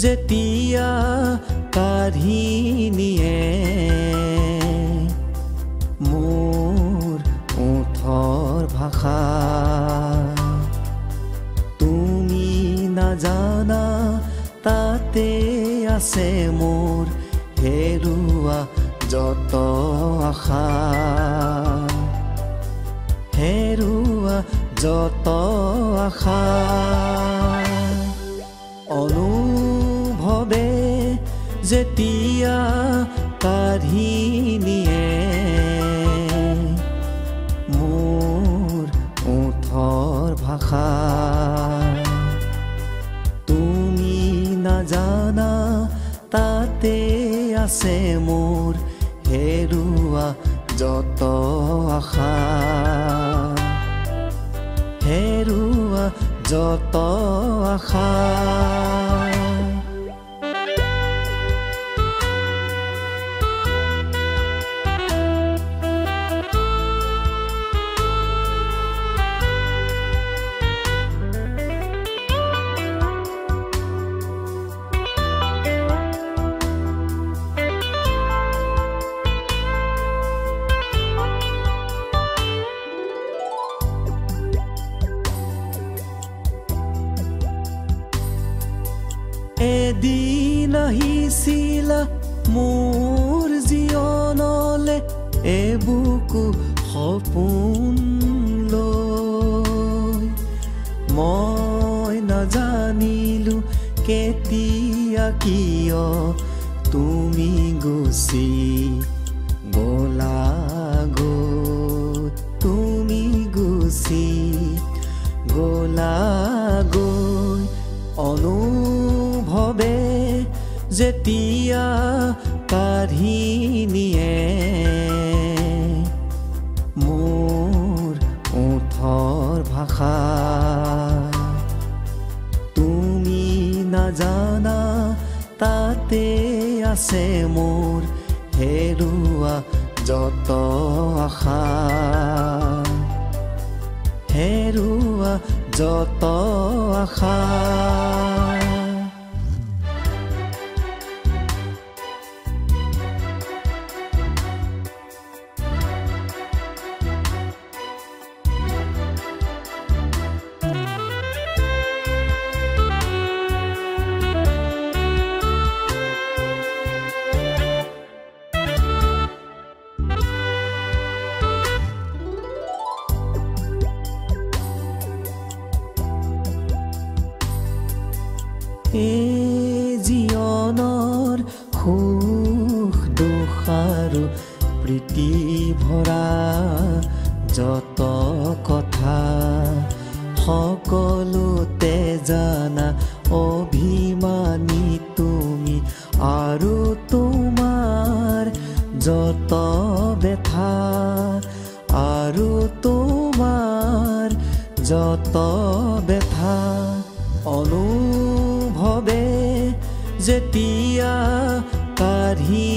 যেতিয়া কাঢ়ি নিয়ে মোৰ ওঠৰ ভাষা তুমি নাজানা তাতে আছে মোৰ হেৰুৱা যত আশা হেৰুৱা যত আশা অনুভৱে যেতিয়া কাঢ়ি নিয়ে মোৰ ওঠৰ ভাষা তুমি নাজানা তাতে আছে মোৰ হেৰুৱা যত আশা হেৰুৱা যত আশা এদিন আহিছিলা মোৰ জীৱনলে এবুকু সপোন লৈ মই নাজানিলো কেতিয়া কিয় তুমি গুচি গলা গৈ তুমি গুচি গলা গৈ অনুভৱে যেতিয়া কাঢ়ি নিয়ে মোৰ ওঠৰ ভাষা তুমি নাজানা তাতে আছে মোৰ হেৰুৱা যত আশা হেৰুৱা যত আশা জীৱনৰ সুখ দুখ আৰু প্ৰীতি ভৰা যত কথা সকলোতে জানা অভিমানী তুমি আৰু তোমাৰ যত ব্যথা আৰু তোমাৰ যত ব্যথা অনুভৱে যেতিয়া কাঢ়ি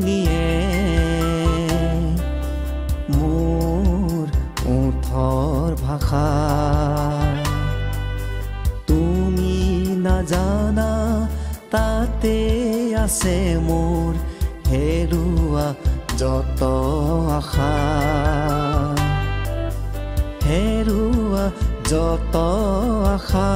নিয়ে মোৰ ওঠৰ ভাষা তুমি নাজানা তাতে আছে মোৰ হেৰুৱা যত আশা হেৰুৱা যত আশা